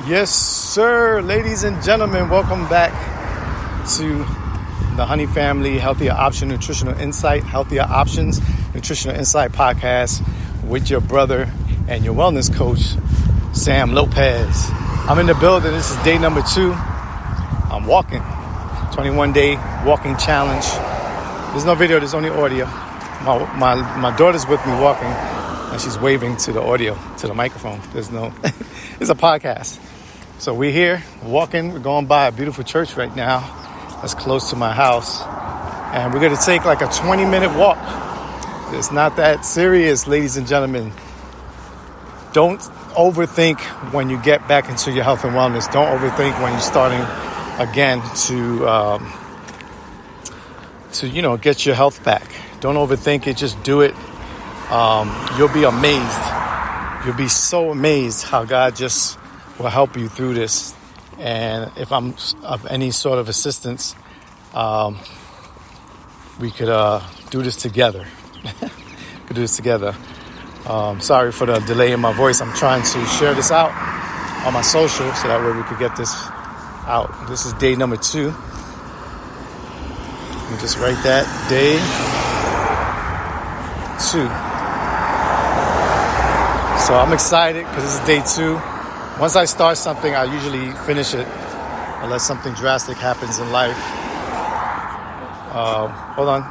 Yes, sir. Ladies and gentlemen, welcome back to the Honey Family Healthier Option Nutritional Insight, Healthier Options Nutritional Insight podcast with your brother and your wellness coach, Sam Lopez. I'm in the building. This is day number 2. I'm walking. 21-day walking challenge. There's no video. There's only audio. My daughter's with me walking, and she's waving to the audio, to the microphone. There's no... It's a podcast. So we're here walking. We're going by a beautiful church right now that's close to my house. And we're going to take like a 20-minute walk. It's not that serious, ladies and gentlemen. Don't overthink when you get back into your health and wellness. Don't overthink when you're starting again to get your health back. Don't overthink it. Just do it. You'll be amazed. You'll be so amazed how God just will help you through this. And if I'm of any sort of assistance, we could do this together. Sorry for the delay in my voice. I'm trying to share this out on my social so that way we could get this out. This is day number 2. Let me just write that. Day 2. So I'm excited because this is day 2. Once I start something, I usually finish it unless something drastic happens in life. Hold on.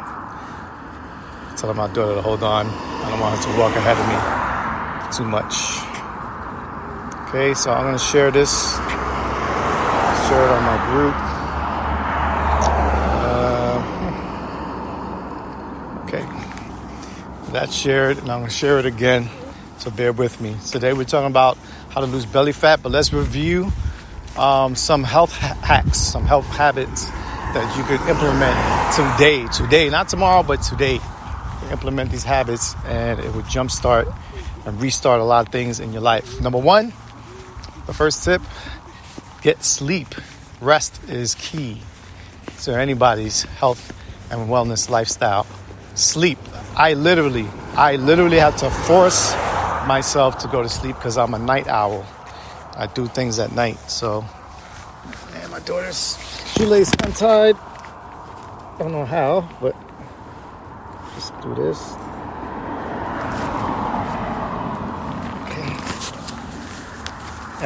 I'm telling my daughter to hold on. I don't want her to walk ahead of me too much. Okay, so I'm going to share this. Share it on my group. Okay. That's shared, and I'm going to share it again. So bear with me. Today we're talking about how to lose belly fat, but let's review some health hacks, some health habits that you could implement today, not tomorrow, but today. You implement these habits and it would jumpstart and restart a lot of things in your life. Number 1, the first tip, get sleep. Rest is key to anybody's health and wellness lifestyle. Sleep. I literally have to force myself to go to sleep because I'm a night owl. I do things at night. So, man, my daughter's shoelace untied. I don't know how, but just do this. Okay.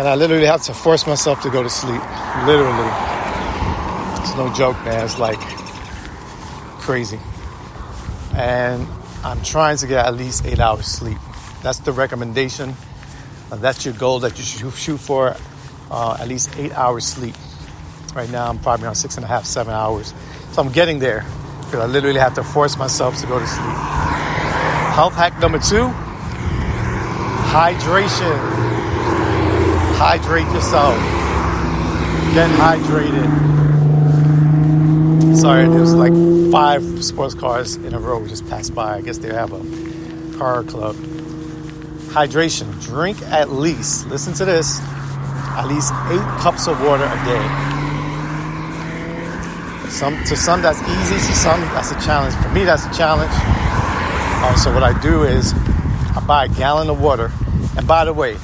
And I literally have to force myself to go to sleep. Literally. It's no joke, man. It's like crazy. And I'm trying to get at least 8 hours sleep. That's the recommendation. That's your goal that you should shoot for. At least 8 hours sleep. Right now, I'm probably on 6.5, 7 hours. So I'm getting there because I literally have to force myself to go to sleep. Health hack number 2, hydration. Hydrate yourself. Get hydrated. Sorry, there's like 5 sports cars in a row just passed by. I guess they have a car club. Hydration. Drink at least, listen to this, at least 8 cups of water a day. To some that's easy, to some that's a challenge. For me, that's a challenge. So what I do is I buy a gallon of water. And by the way,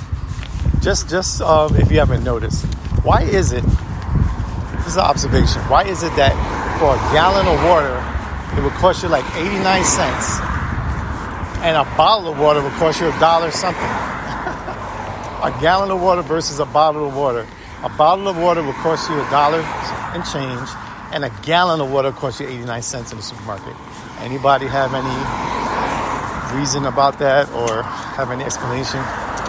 just if you haven't noticed, why is it, this is an observation, why is it that for a gallon of water, it would cost you like 89 cents, and a bottle of water would cost you $1 something? A gallon of water versus a bottle of water. A bottle of water would cost you $1 and change, and a gallon of water costs you 89 cents in the supermarket. Anybody have any reason about that or have any explanation?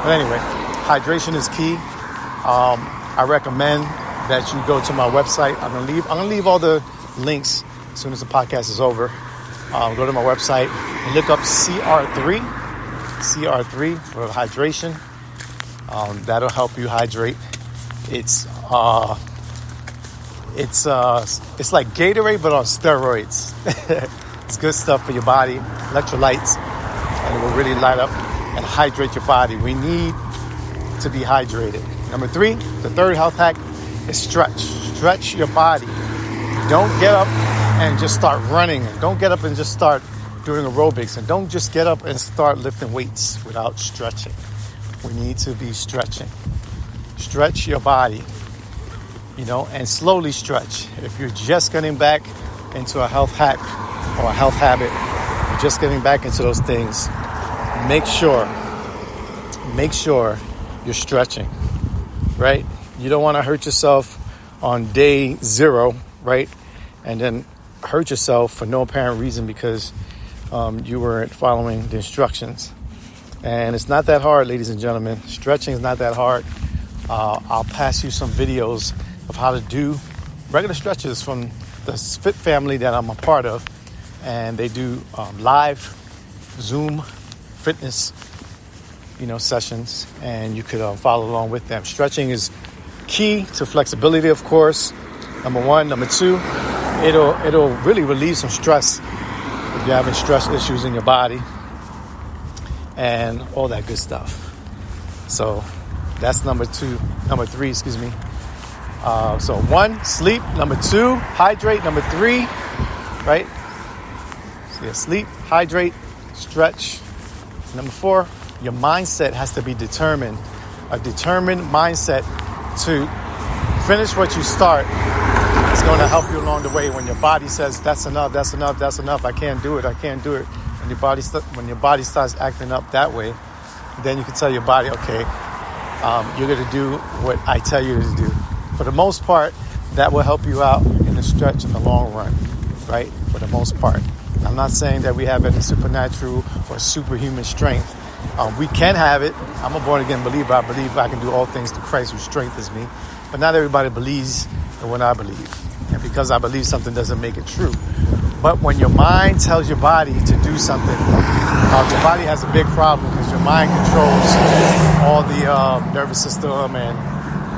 But anyway, hydration is key. I recommend that you go to my website. I'm gonna leave all the links as soon as the podcast is over. Go to my website and look up CR3 for hydration. That'll help you hydrate. It's like Gatorade but on steroids. It's good stuff for your body, electrolytes, and it will really light up and hydrate your body. We need to be hydrated. Number 3, the third health hack is stretch. Stretch your body. Don't get up and just start running. Don't get up and just start doing aerobics. And don't just get up and start lifting weights without stretching. We need to be stretching. Stretch your body, and slowly stretch. If you're just getting back into a health hack or a health habit, you're just getting back into those things, make sure you're stretching, right? You don't want to hurt yourself on day 0, right? And then hurt yourself for no apparent reason because you weren't following the instructions. And it's not that hard, ladies and gentlemen. Stretching is not that hard. I'll pass you some videos of how to do regular stretches from the Fit family that I'm a part of. And they do live Zoom fitness, sessions. And you could follow along with them. Stretching is key to flexibility, of course. Number 1. Number 2, it'll really relieve some stress if you're having stress issues in your body and all that good stuff. So that's number 3, so 1, sleep. Number 2, hydrate. Number 3, right? So sleep, hydrate, stretch. Number 4, your mindset has to be determined. A determined mindset to finish what you start is going to help you along the way. When your body says, that's enough, I can't do it. When your body starts acting up that way, then you can tell your body, okay, you're going to do what I tell you to do. For the most part, that will help you out in the stretch in the long run, right? For the most part. I'm not saying that we have any supernatural or superhuman strength. We can have it. I'm a born-again believer. I believe I can do all things through Christ who strengthens me. But not everybody believes in what I believe. And because I believe something doesn't make it true. But when your mind tells your body to do something, your body has a big problem because your mind controls all the nervous system, and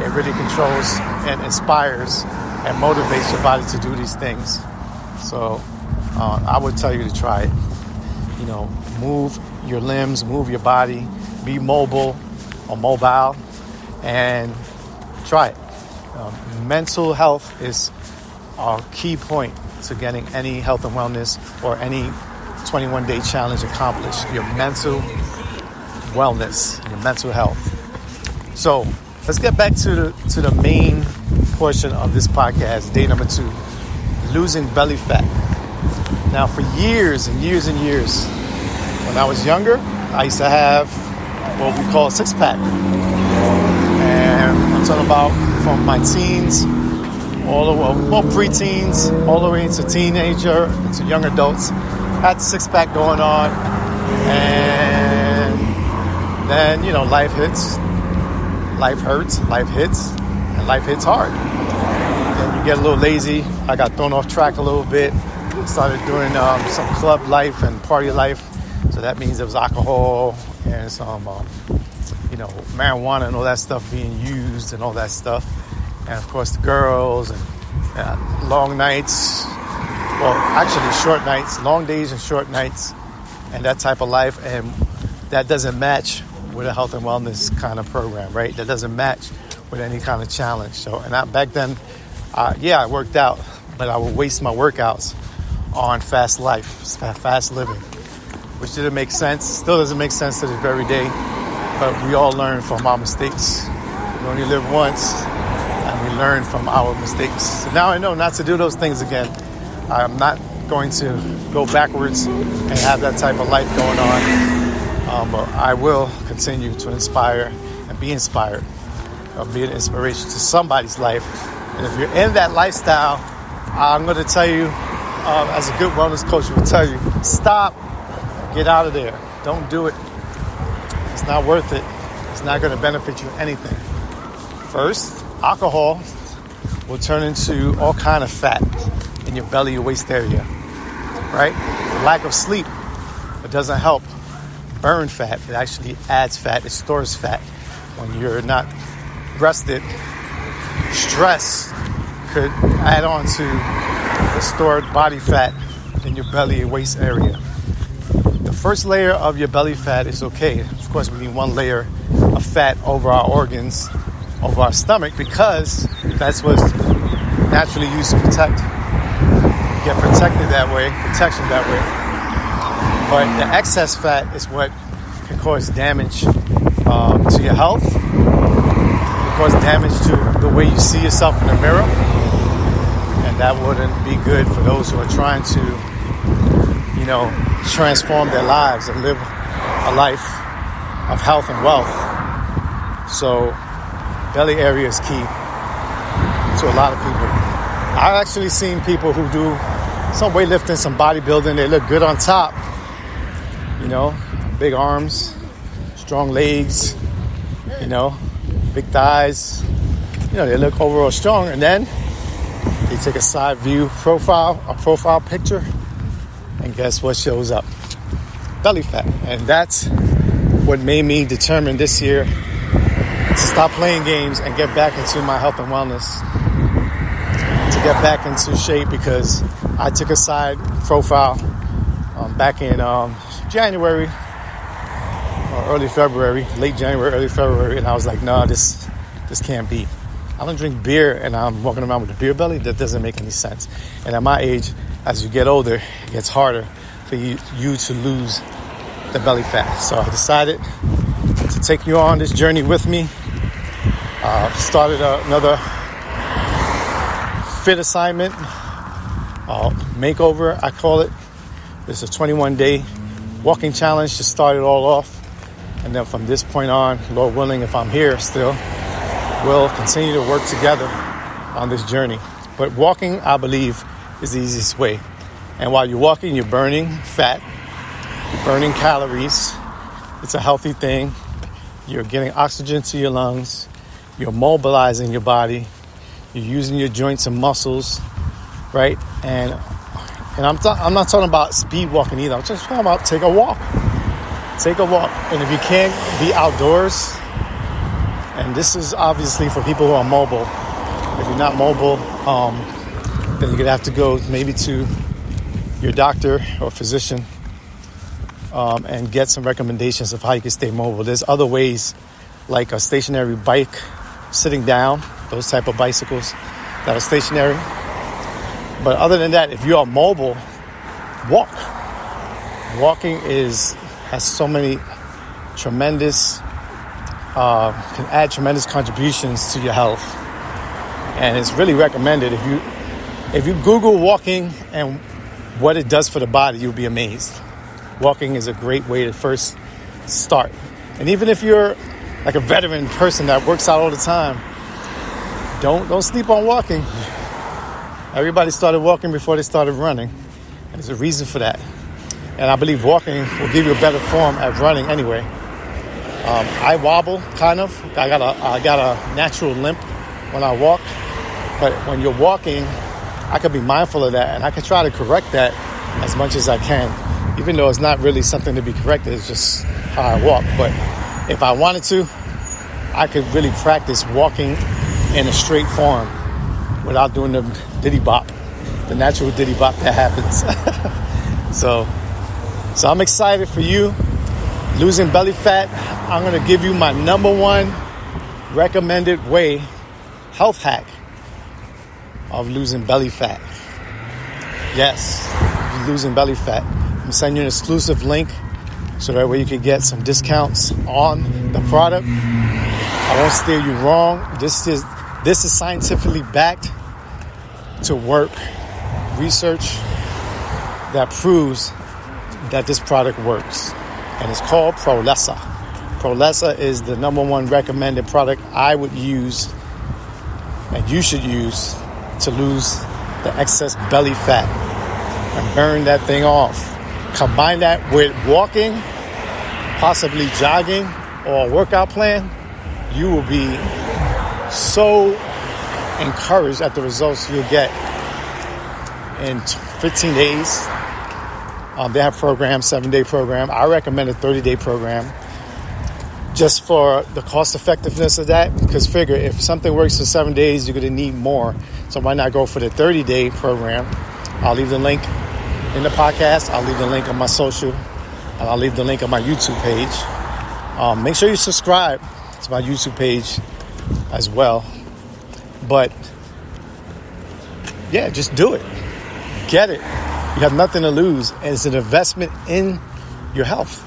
it really controls and inspires and motivates your body to do these things. So I would tell you to try it. Move your limbs, move your body, be mobile, and try it. Mental health is a key point to getting any health and wellness or any 21-day challenge accomplished. Your mental wellness, your mental health. So let's get back to the main portion of this podcast, day number 2, losing belly fat. Now, for years and years and years, when I was younger, I used to have what we call a 6-pack. And I'm talking about from my teens, preteens, all the way into teenager, into young adults. Had the 6-pack going on. And then, life hits. Life hurts, life hits, and life hits hard. And you get a little lazy. I got thrown off track a little bit. Started doing some club life and party life. So that means there was alcohol and some, marijuana and all that stuff being used and all that stuff. And of course the girls and long nights. Well, actually short nights, long days and short nights, and that type of life. And that doesn't match with a health and wellness kind of program, right? That doesn't match with any kind of challenge. So, and back then, I worked out, but I would waste my workouts on fast life, fast living, which didn't make sense. Still doesn't make sense to this very day. But we all learn from our mistakes. We only live once, and we learn from our mistakes. So now I know not to do those things again. I'm not going to go backwards and have that type of life going on. But I will continue to inspire and be inspired, be an inspiration to somebody's life. And if you're in that lifestyle, I'm going to tell you, as a good wellness coach will tell you, stop, get out of there. Don't do it. It's not worth it. It's not going to benefit you anything. First, alcohol will turn into all kind of fat in your belly, your waist area, right? Lack of sleep, it doesn't help burn fat. It actually adds fat. It stores fat. When you're not rested, stress could add on to the stored body fat in your belly and waist area. The first layer of your belly fat is okay. Of course, we need one layer of fat over our organs, over our stomach, because that's what's naturally used to protect. Get protected that way, protection that way. But the excess fat is what can cause damage to your health, cause damage to the way you see yourself in the mirror. And that wouldn't be good for those who are trying to, transform their lives and live a life of health and wealth. So belly area is key to a lot of people. I've actually seen people who do some weightlifting, some bodybuilding. They look good on top, big arms, strong legs, big thighs. They look overall strong. And then they take a side view profile picture, and guess what shows up? Belly fat. And that's what made me determine this year to stop playing games and get back into my health and wellness, to get back into shape, because I took a side profile back in January or early February, late January, early February, and I was like, nah, this can't be. I don't drink beer and I'm walking around with a beer belly. That doesn't make any sense. And at my age, as you get older, it gets harder for you to lose the belly fat. So I decided to take you on this journey with me. Started another fit assignment, makeover, I call it. It's a 21-day walking challenge to start it all off. And then from this point on, Lord willing, if I'm here still, we'll continue to work together on this journey. But walking, I believe, is the easiest way. And while you're walking, you're burning fat, you're burning calories. It's a healthy thing. You're getting oxygen to your lungs. You're mobilizing your body. You're using your joints and muscles, right? And I'm not talking about speed walking either. I'm just talking about take a walk. Take a walk. And if you can't be outdoors, and this is obviously for people who are mobile. If you're not mobile, then you're going to have to go maybe to your doctor or physician and get some recommendations of how you can stay mobile. There's other ways, like a stationary bike, sitting down, those type of bicycles that are stationary. But other than that, if you are mobile, walk. Walking has so many tremendous, can add tremendous contributions to your health. And it's really recommended. If you Google walking and what it does for the body, you'll be amazed. Walking is a great way to first start. And even if you're like a veteran person that works out all the time, don't sleep on walking. Everybody started walking before they started running. And there's a reason for that. And I believe walking will give you a better form at running anyway. I wobble, kind of. I got a natural limp when I walk. But when you're walking, I could be mindful of that, and I could try to correct that as much as I can, even though it's not really something to be corrected. It's just how I walk. But if I wanted to, I could really practice walking in a straight form without doing the diddy bop, the natural diddy bop that happens. So I'm excited for you. Losing belly fat, I'm going to give you my number one recommended way, health hack of losing belly fat. Yes, you're losing belly fat. I'm going to send you an exclusive link so that way you can get some discounts on the product. I won't steer you wrong. This is scientifically backed to work. Research that proves that this product works. And it's called Prolessa. Prolessa is the number one recommended product I would use and you should use to lose the excess belly fat and burn that thing off. Combine that with walking, possibly jogging or a workout plan, you will be so encouraged at the results you'll get in 15 days. They have programs, 7-day program. I recommend a 30-day program just for the cost effectiveness of that. Because figure, if something works for 7 days, you're going to need more. So why not go for the 30-day program? I'll leave the link in the podcast. I'll leave the link on my social. And I'll leave the link on my YouTube page. Make sure you subscribe to my YouTube page as well. But yeah, just do it. Get it. You have nothing to lose, and it's an investment in your health.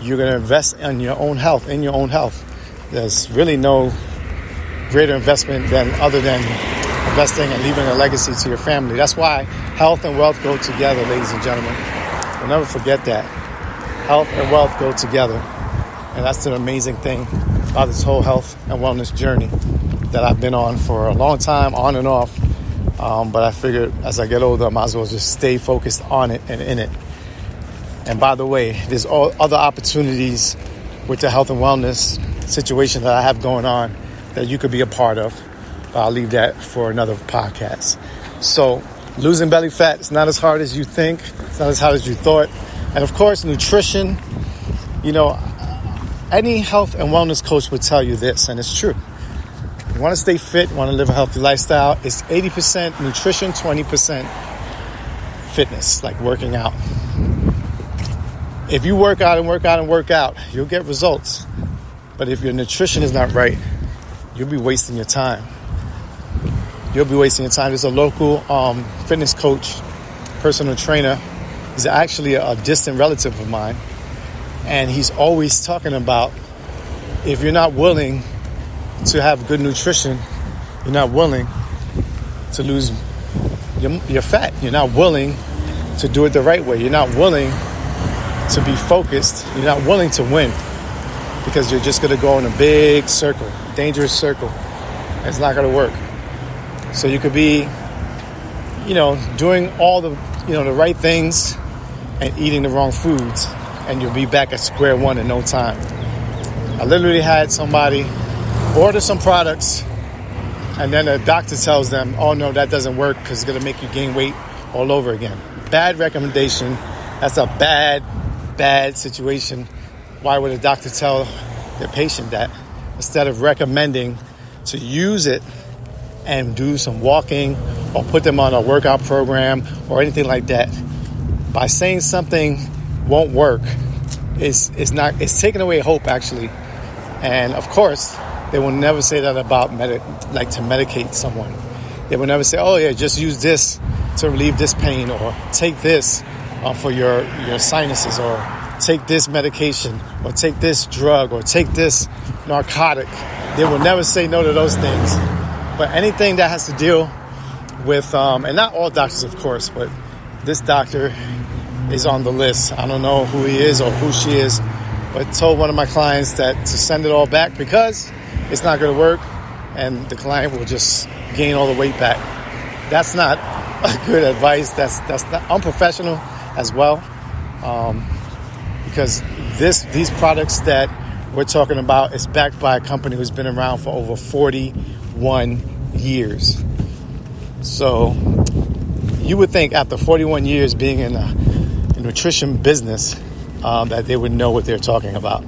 You're going to invest in your own health, There's really no greater investment than investing and leaving a legacy to your family. That's why health and wealth go together, ladies and gentlemen. We'll never forget that. Health and wealth go together. And that's the amazing thing about this whole health and wellness journey that I've been on for a long time, on and off. But I figured as I get older, I might as well just stay focused on it and in it. And by the way, there's all other opportunities with the health and wellness situation that I have going on that you could be a part of. But I'll leave that for another podcast. So losing belly fat is not as hard as you think. It's not as hard as you thought. And of course, nutrition, any health and wellness coach would tell you this, and it's true. You want to stay fit, want to live a healthy lifestyle, it's 80% nutrition, 20% fitness, like working out. If you work out and work out and work out, you'll get results. But if your nutrition is not right, you'll be wasting your time. There's a local fitness coach, personal trainer. He's actually a distant relative of mine. And he's always talking about if you're not willing to have good nutrition, you're not willing to lose your fat. You're not willing to do it the right way. You're not willing to be focused. You're not willing to win because you're just going to go in a big circle, dangerous circle. It's not going to work. So you could be, doing all the, the right things and eating the wrong foods, and you'll be back at square one in no time. I literally had somebody order some products, and then a doctor tells them, oh no, that doesn't work because it's going to make you gain weight all over again. Bad recommendation. That's a bad situation. Why would a doctor tell their patient that instead of recommending to use it and do some walking or put them on a workout program or anything like that? By saying something won't work, it's taking away hope, actually. And of course, they will never say that about to medicate someone. They will never say, oh yeah, just use this to relieve this pain, or take this for your sinuses, or take this medication, or take this drug, or take this narcotic. They will never say no to those things. But anything that has to deal with, and not all doctors, of course, but this doctor is on the list. I don't know who he is or who she is, but told one of my clients that to send it all back because it's not going to work, and the client will just gain all the weight back. That's not good advice. That's not unprofessional as well, because these products that we're talking about is backed by a company who's been around for over 41 years. So you would think after 41 years being in a nutrition business that they would know what they're talking about.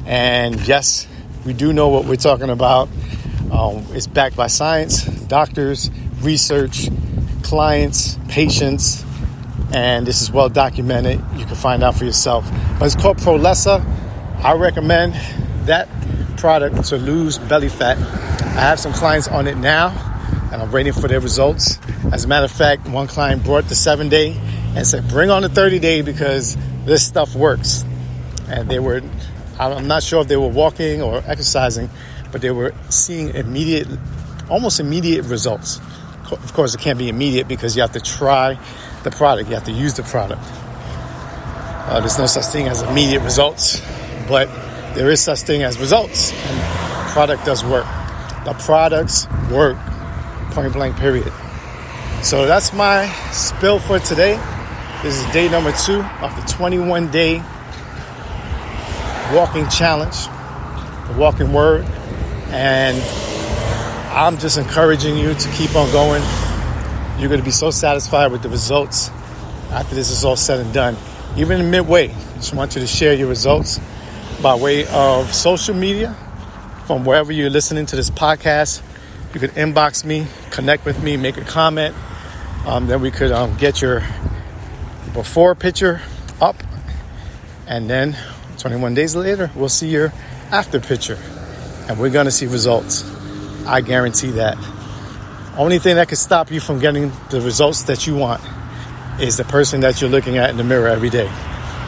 And yes, we do know what we're talking about. It's backed by science, doctors, research, clients, patients, and this is well documented. You can find out for yourself. But it's called Prolessa. I recommend that product to lose belly fat. I have some clients on it now, and I'm waiting for their results. As a matter of fact, one client brought the 7-day and said, bring on the 30-day because this stuff works. And I'm not sure if they were walking or exercising, but they were seeing almost immediate results. Of course, it can't be immediate because you have to try the product. You have to use the product. There's no such thing as immediate results, but there is such thing as results. And the product does work. The products work, point blank, period. So that's my spill for today. This is day number 2 of the 21-day walking challenge, the walking word. And I'm just encouraging you to keep on going. You're going to be so satisfied with the results after this is all said and done. Even in midway, I just want you to share your results by way of social media from wherever you're listening to this podcast. You could inbox me, connect with me, make a comment. Then we could get your before picture up. And then 21 days later, we'll see your after picture. And we're going to see results. I guarantee that. Only thing that could stop you from getting the results that you want is the person that you're looking at in the mirror every day.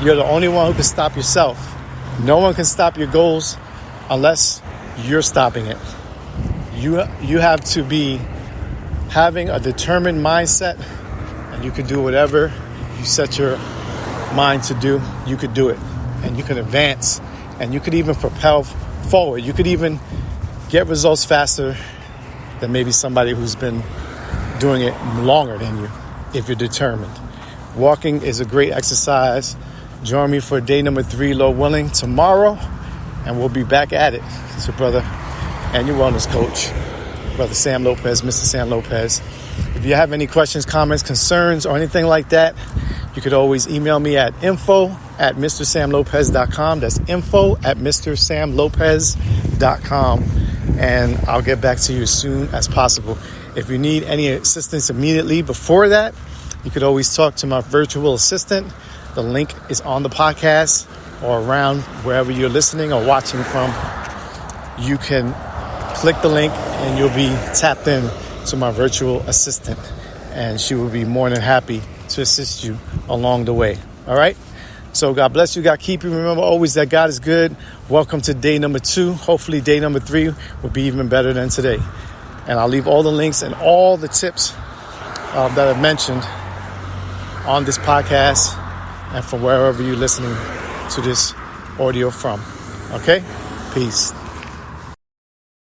You're the only one who can stop yourself. No one can stop your goals unless you're stopping it. You have to be having a determined mindset, and you can do whatever you set your mind to do. You could do it, and you can advance, and you could even propel forward. You could even get results faster than maybe somebody who's been doing it longer than you if you're determined. Walking is a great exercise. Join me for day number 3, Lord willing, tomorrow, and we'll be back at it. It's your brother and your wellness coach, Brother Sam Lopez, Mr. Sam Lopez. If you have any questions, comments, concerns, or anything like that, you could always email me at info@mrsamlopez.com. That's info@mrsamlopez.com. And I'll get back to you as soon as possible. If you need any assistance immediately before that, you could always talk to my virtual assistant. The link is on the podcast or around wherever you're listening or watching from. You can click the link and you'll be tapped in to my virtual assistant, and she will be more than happy to assist you along the way. All right? So God bless you. God keep you. Remember always that God is good. Welcome to day number 2. Hopefully day number 3 will be even better than today. And I'll leave all the links and all the tips that I've mentioned on this podcast and from wherever you're listening to this audio from. Okay? Peace.